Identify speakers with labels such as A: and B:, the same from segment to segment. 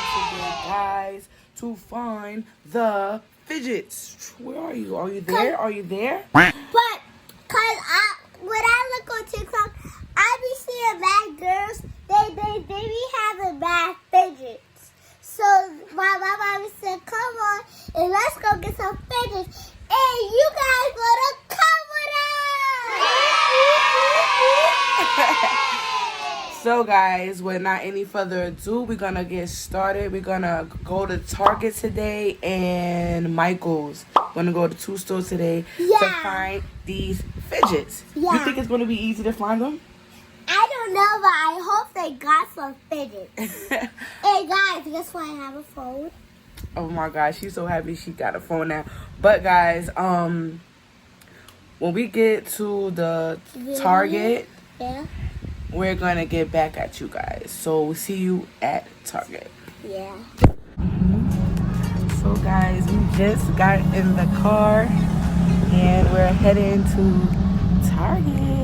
A: today, guys, to find the fidgets. Where are you? Are you there? Are you there?
B: But, when I look on TikTok, I be seeing bad girls. They be having bad fidgets. So my mama said, "Come on, and let's go get some fidgets." And you guys wanna come with us?
A: So, guys, with not any further ado, we're gonna get started. We're gonna go to Target today and Michael's. We're gonna go to 2 stores today to find these fidgets.
B: Yeah.
A: You think it's gonna be easy to find them?
B: I don't know, but I hope they got some fidgets. Hey guys, guess what? I have a phone.
A: Oh my gosh, she's so happy she got a phone now. But guys, when we get to the Target, we're gonna get back at you guys. So we'll see you at Target.
B: Yeah.
A: So guys, we just got in the car and we're heading to Target.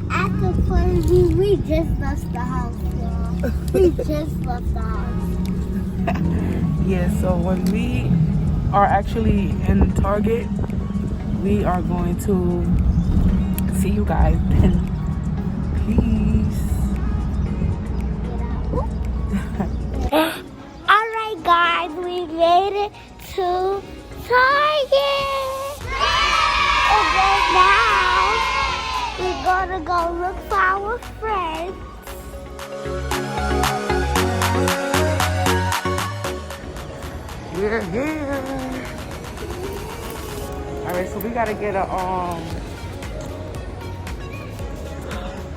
B: At the point, we just left the house, y'all. We just left the house.
A: Yeah, so when we are actually in Target, we are going to see you guys then. Peace.
B: Alright guys, we made it to Target. And then now, we're gonna go look for our friends.
A: We're here. Alright, so we gotta get a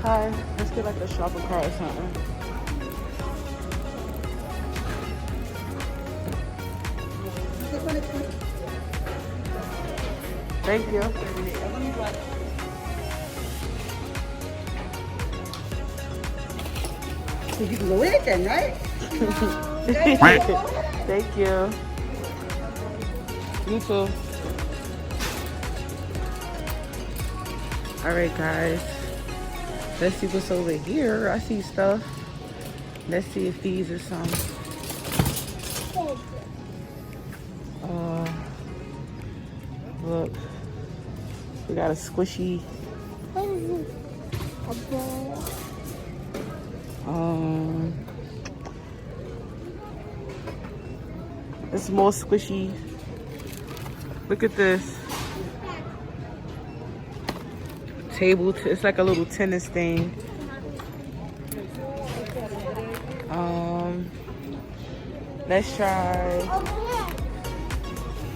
A: hi, let's get like a shopping cart or something. Thank you.
C: You can go with it then, right?
A: Thank you. You too. Alright guys. Let's see what's over here. I see stuff. Let's see if these are some. Look. We got a squishy.
B: What is this? A ball?
A: It's more squishy. Look at this. Table, it's like a little tennis thing. Let's try.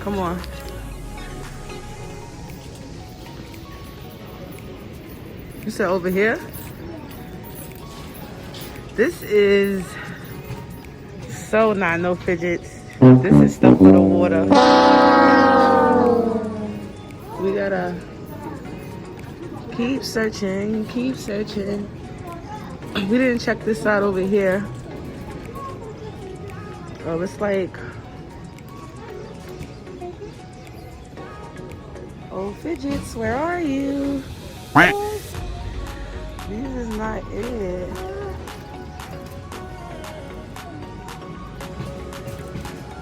A: Come on. You said over here? This is so not no fidgets. This is stuff for the water. We gotta keep searching, keep searching. We didn't check this out over here. Oh, it's like, oh, fidgets, where are you? This is not it.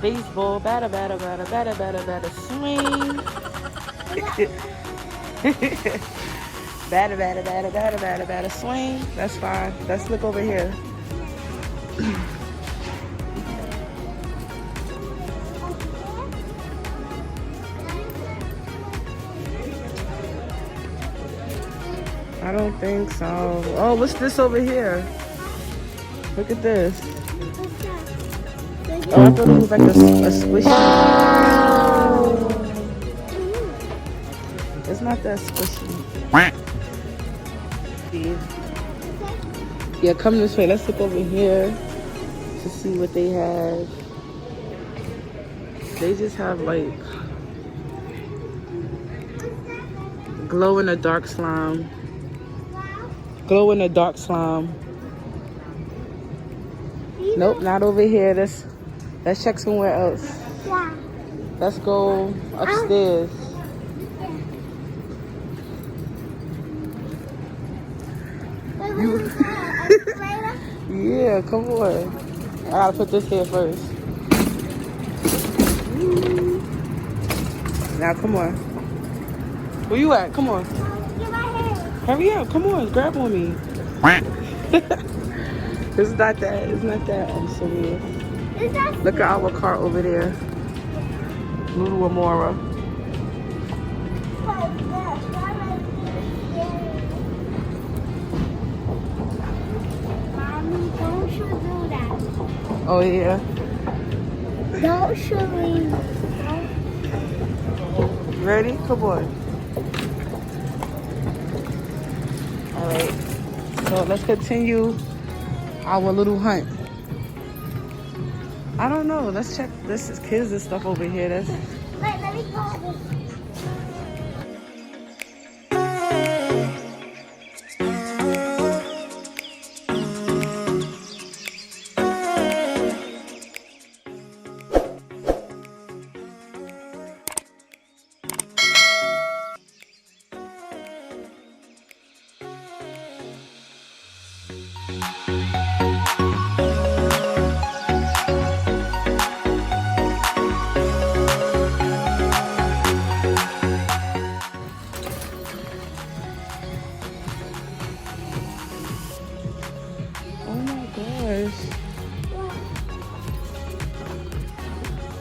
A: Baseball, batter, batter, batter, batter, batter, batter, swing. Batter, batter, batter, batter, batter, batter, swing. That's fine. Let's look over here. I don't think so. Oh, what's this over here? Look at this. Oh, I thought it was like a squishy. It's not that squishy. Yeah, come this way. Let's look over here to see what they have. They just have like glow in the dark slime. Glow in the dark slime. Nope, not over here. Let's check somewhere else.
B: Yeah.
A: Let's go upstairs. Yeah, come on. I gotta put this here first. Now, come on. Where you at? Come on.
B: Get my hair.
A: Hurry up. Come on. Grab on me. It's not that. It's not that. I'm serious.
B: Is that
A: Look at our car over there. Lulu Amora.
B: Mommy, don't you do that.
A: Oh, yeah.
B: Don't show me.
A: Ready? Come on. All right. So let's continue our little hunt. I don't know. Let's check. This is kids and stuff over here. That's
B: Wait, let me call this.
A: oh my gosh.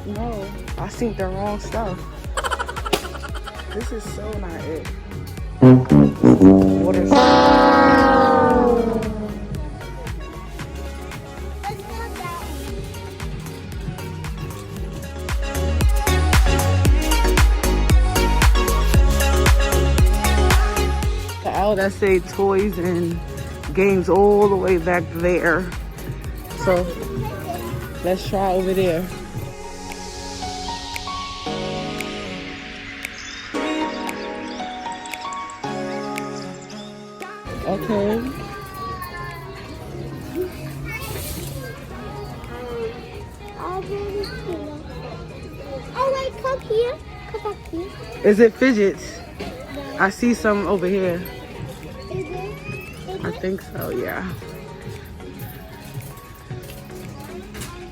A: No, I seen the wrong stuff. This is so not it. Water slide.
B: Let's go down.
A: The owl that say toys and games all the way back there. So let's try over there. Okay.
B: Oh wait, come here. Come back here.
A: Is it fidgets? I see some over here.
B: Is it?
A: I think so, yeah.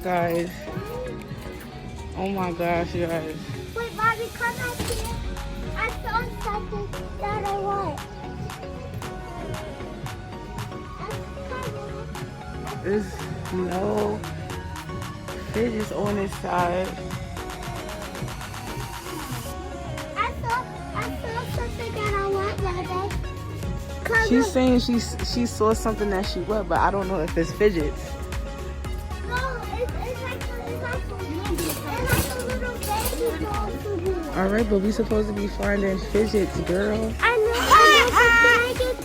A: Guys. Oh my gosh, you guys.
B: Wait, Bobby, come back here. I saw something that I want.
A: There's no fidgets on this side.
B: I saw something that I want, Bobby. Come
A: She's
B: look.
A: saying she saw something that she want, but I don't know if it's fidgets.
B: No, it's like a little baby doll for me.
A: All right, but we supposed to be finding fidgets, girl.
B: I know, but can I get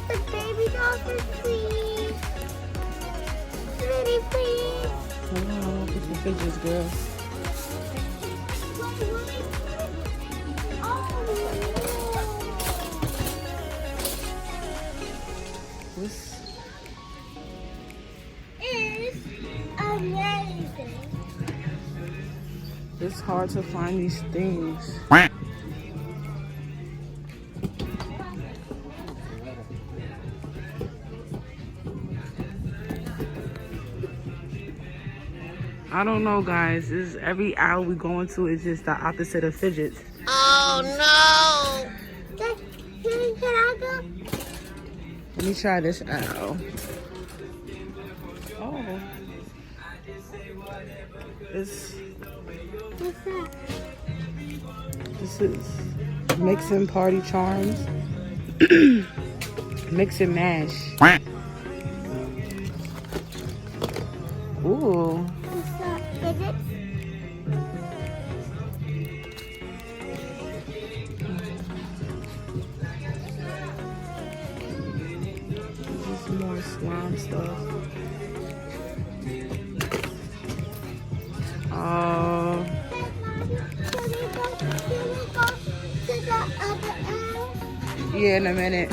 B: the baby doll for free? Pretty please.
A: Hold on, I want to get some fidgets, girl. This
B: Is amazing.
A: it's hard to find these things. I don't know, guys. This every hour we go into is just the opposite of fidgets.
B: Can I go?
A: Let me try this out. Oh, it's
B: What's that?
A: this is mixing party charms, mix and mash. Ooh,
B: What's that? Fidgets?
A: just more slime stuff. Oh,
B: Can we go to the other end?
A: yeah, in a minute.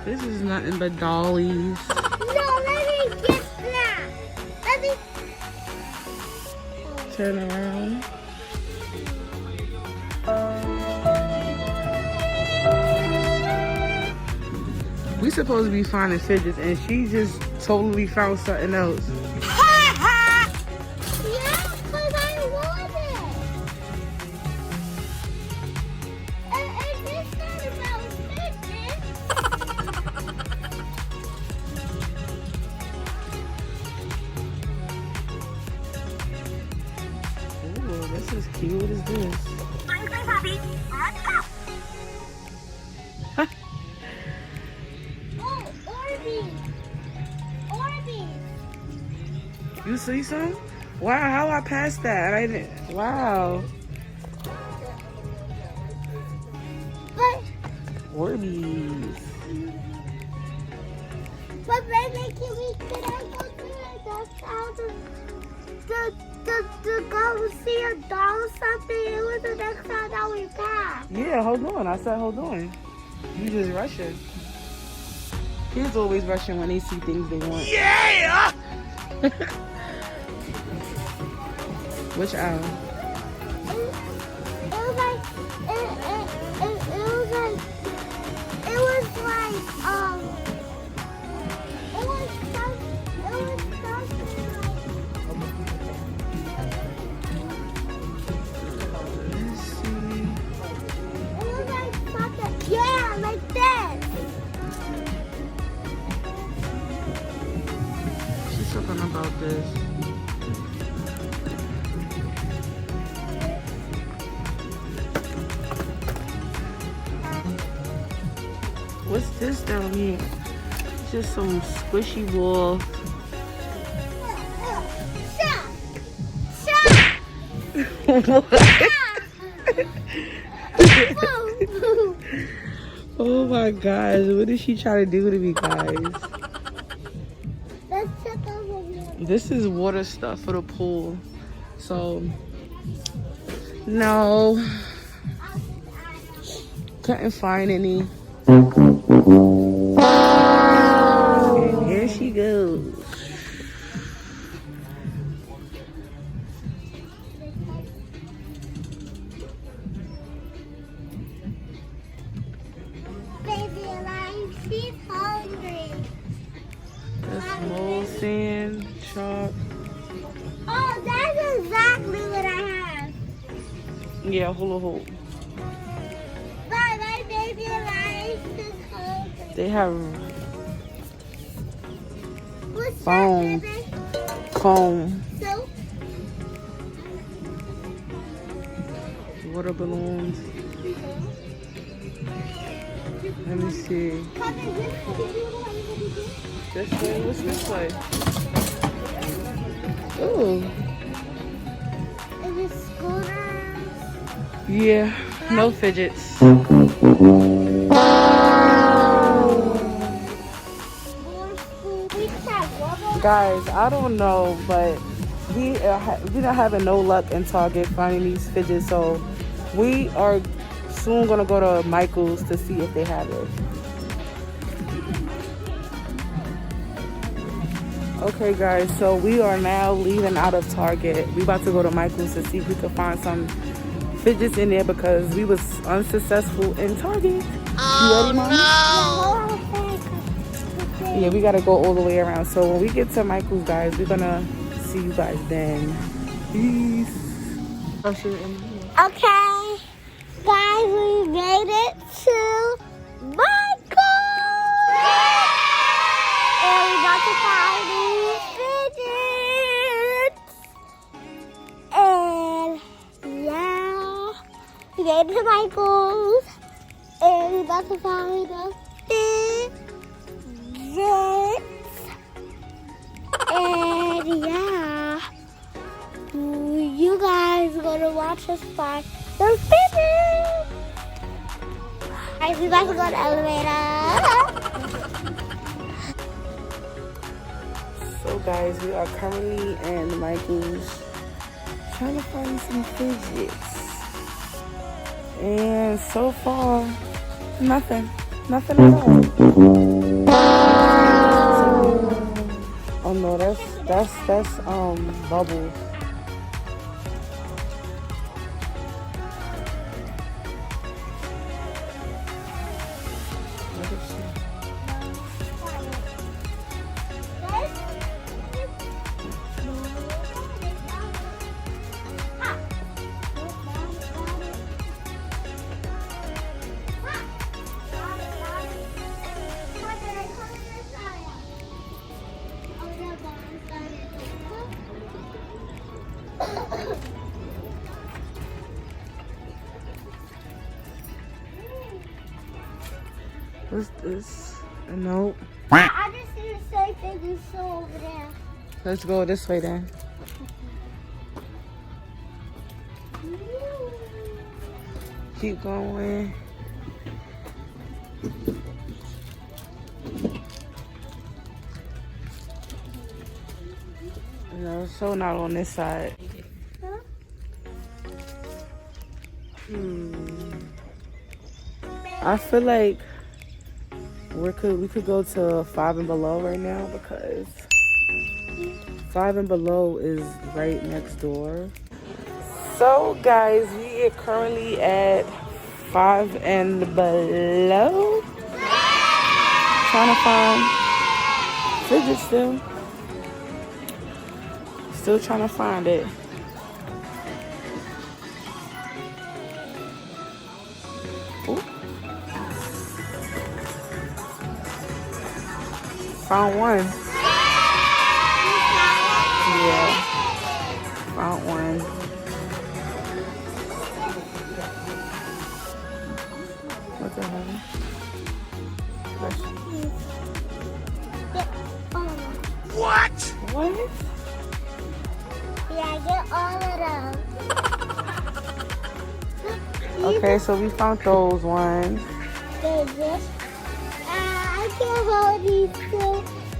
A: This is nothing but dollies.
B: No, let me get that. Let me.
A: Turn around. We supposed to be finding fidgets, and she just totally found something else.
B: Yeah, because I want it. And this not about fidgets.
A: Ooh, this is cute. What is this?
B: Oh, Orbeez. Orbeez.
A: You see some? Wow, how I passed that? I didn't. Wow.
B: But
A: Orbeez.
B: baby, can I go to the house to go see a doll or something? It was the next time that we passed.
A: Yeah, hold on. I said hold on. You just rushing. Kids always rushing when they see things they want. Yeah! Which aisle?
B: It was like
A: Let's see.
B: something, yeah, like that.
A: She's talking about this. What's this down here? It's just some squishy ball. Oh my gosh, what is she trying to do to me, guys?
B: Let's check over here.
A: This is water stuff for the pool. So, no. Couldn't find any. And here she goes.
B: Baby, like, she's hungry.
A: The small sand, chalk.
B: Oh, that's exactly what I have.
A: Yeah, hula hoop.
B: But my baby life is hungry.
A: They have
B: What's
A: Foam.
B: that, baby?
A: foam,
B: So,
A: water balloons. Let me see.
B: come in this way.
A: This way? What's this way? Ooh.
B: Is it scooters?
A: Yeah, no fidgets.
B: More food. We just have rubber.
A: Guys, I don't know, but we not having no luck in Target finding these fidgets, so we are soon gonna go to Michael's to see if they have it. Okay guys, so we are now leaving out of Target. We about to go to Michael's to see if we can find some fidgets in there because we was unsuccessful in Target. You ready, Mom? Yeah, we gotta go all the way around. So when we get to Michael's, guys, we're gonna see you guys then. Peace.
B: Okay, guys, we made it to Michael! And we got to find these fidgets. And yeah, we made it to Michael's. And we got to find the fidgets. And yeah. You guys are gonna watch us find the fidgets. Guys, we about to go to the elevator.
A: So guys, we are currently in Michael's trying to find some fidgets. And so far, nothing. Nothing at all. Oh no, that's bubbles. What's this? Nope.
B: I just see the same thing you saw over there.
A: Let's go this way then. Keep going. No, so not on this side.
B: Huh?
A: I feel like we could go to 5 and Below right now because 5 and Below is right next door. So guys, we are currently at 5 and Below. Trying to find Fidget still. Still trying to find it. Ooh. Found one. Yeah. Found one. What the hell?
B: What?
A: What?
B: Yeah, get all of them.
A: Okay, so we found those ones.
B: There's this. I can't hold these two.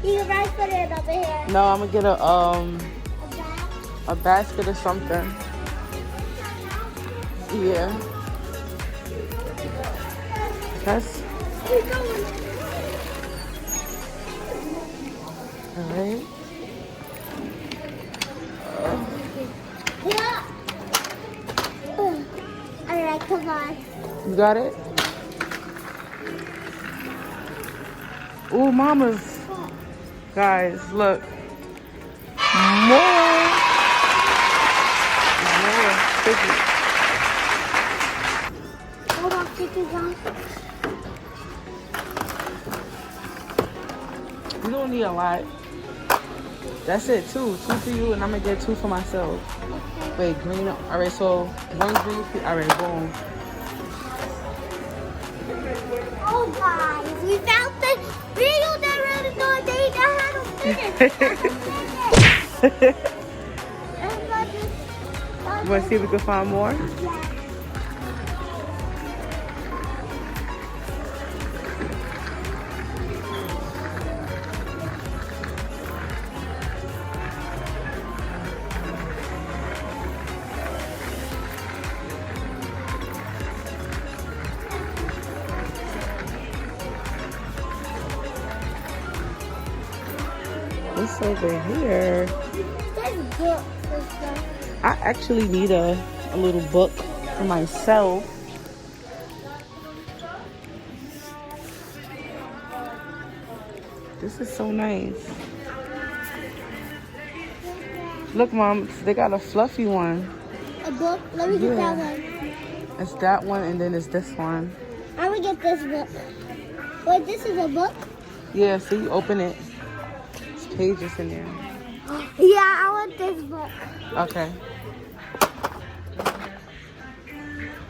B: You can right put it over here.
A: No, I'm gonna get
B: A bag.
A: a basket or something. Yeah. That's
B: Keep going.
A: alright.
B: Yeah. Alright, come on.
A: You got it? Ooh, mamas. Guys, look. More fidget.
B: Hold on, fidget on.
A: You don't need a lot. That's it, 2. 2 for you, and I'm gonna get 2 for myself. Wait, green. Alright, so 1 green. Alright, boom.
B: Oh, guys, we found the video that really good. They know how to finish.
A: You wanna see if we can find more? What's over here?
B: There's books and stuff.
A: I actually need a little book for myself. This is so nice. Look, Mom, they got a fluffy one.
B: A book? Let me get that
A: Yeah.
B: one.
A: It's that one, and then it's this one.
B: I'm gonna get this book. Wait, this is a book?
A: Yeah, so you open it. There's pages in there.
B: Yeah, I want this book.
A: Okay.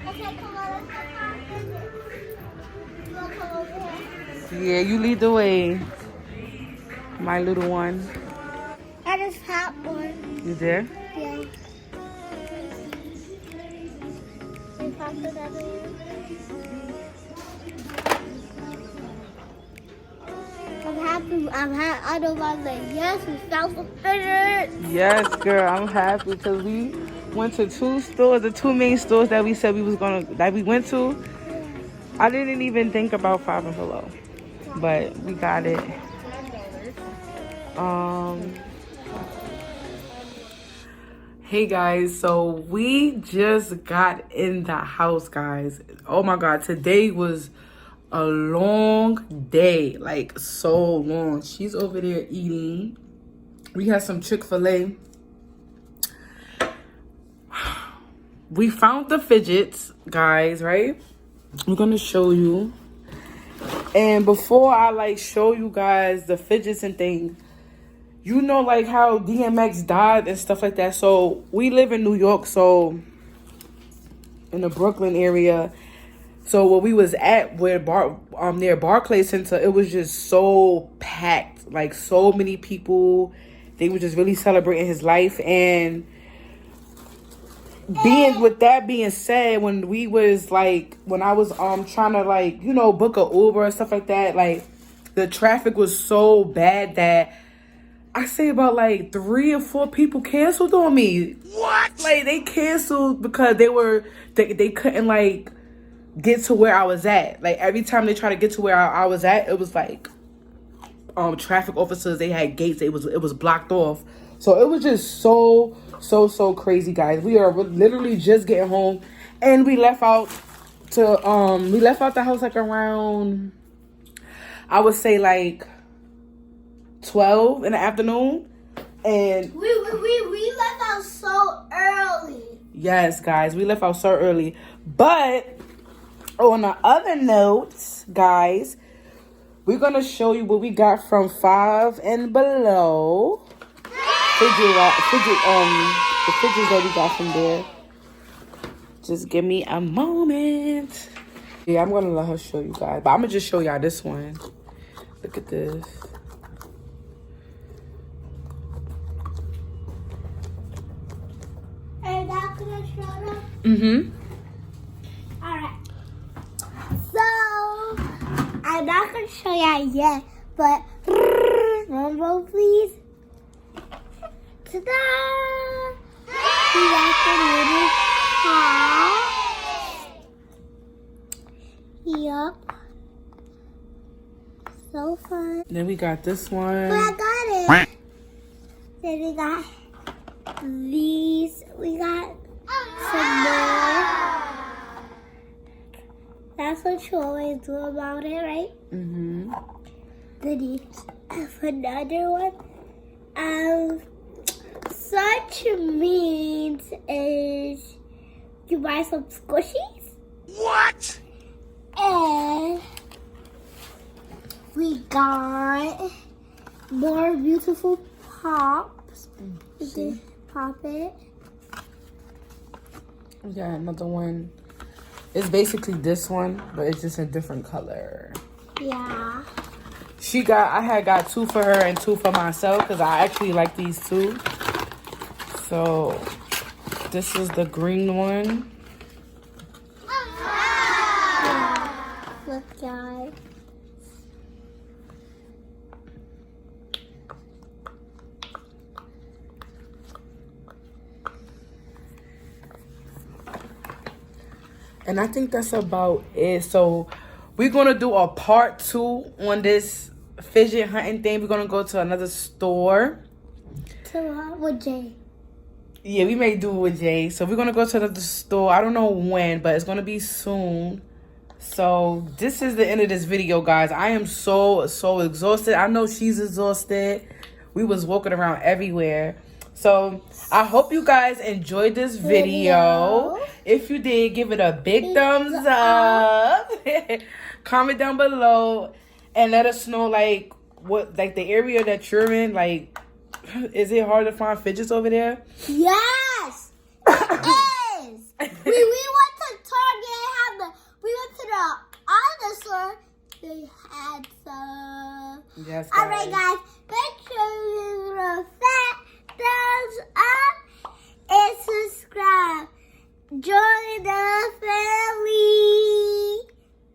B: Okay, come on, let's go. You wanna come over here?
A: Yeah, you lead the way, my little one.
B: I just have one.
A: You there?
B: Yeah. You found another one? I know my leg. Yes, we found some fidgets.
A: Yes, girl, I'm happy because we went to 2 stores, the 2 main stores that we said we went to. I didn't even think about 5 and Below, but we got it. Hey guys, so we just got in the house, guys. Oh my God, today was a long day, like so long. She's over there eating. We had some Chick-fil-A. We found the fidgets, guys, right? I'm gonna show you. And before I like show you guys the fidgets and things, you know, like how DMX died and stuff like that. So we live in New York, so in the Brooklyn area. So where we was at, near Barclays Center, it was just so packed. Like, so many people. They were just really celebrating his life. And with that being said, when I was trying to, like, you know, book a Uber and stuff like that, like, the traffic was so bad that I say about like 3 or 4 people canceled on me. What? Like, they canceled because they couldn't, like, get to where I was at. Like, every time they try to get to where I was at, it was like traffic officers. They had gates. It was blocked off. So it was just so crazy, guys. We are literally just getting home, and we left out the house like around, I would say, like 12 in the afternoon. And
B: we left out so early.
A: Yes, guys, we left out so early. But on the other notes, guys, we're gonna show you what we got from 5 and Below. The fidgets that we got from there. Just give me a moment. Yeah, I'm gonna let her show you guys, but I'm gonna just show y'all this one. Look at this.
B: Are you not gonna show them?
A: Mm-hmm.
B: Alright. So, I'm not gonna show y'all yet, but drum roll, please. Ta-da! We got the little hat. Yup. So fun.
A: Then we got this one.
B: But I got it. Then we got these. We got some more. That's what you always do about it, right?
A: Mm-hmm.
B: Then you have another one. Such means is you buy some squishies.
C: What?
B: And we got more beautiful pops. We can pop it.
A: We got another one. It's basically this one, but it's just a different color.
B: Yeah.
A: I had got 2 for her and 2 for myself because I actually like these 2. So this is the green one.
B: Yeah. Look, guys.
A: And I think that's about it. So we're going to do a part 2 on this fidget hunting thing. We're going to go to another store.
B: With Jay.
A: Yeah, we may do it with Jay. So we're going to go to another store. I don't know when, but it's going to be soon. So this is the end of this video, guys. I am so exhausted. I know she's exhausted. We was walking around everywhere. So I hope you guys enjoyed this video. If you did, give it a big thumbs up. Comment down below and let us know, like, what, like, the area that you're in. Like, is it hard to find fidgets over there?
B: Yes, it is. we went to Target. We went to the other store. They had some.
A: Yes, guys.
B: All right, guys. Make sure you give it a fat thumbs up and subscribe. Join the family.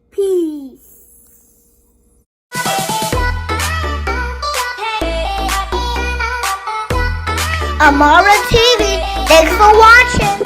B: Peace. Amara TV. Thanks for watching.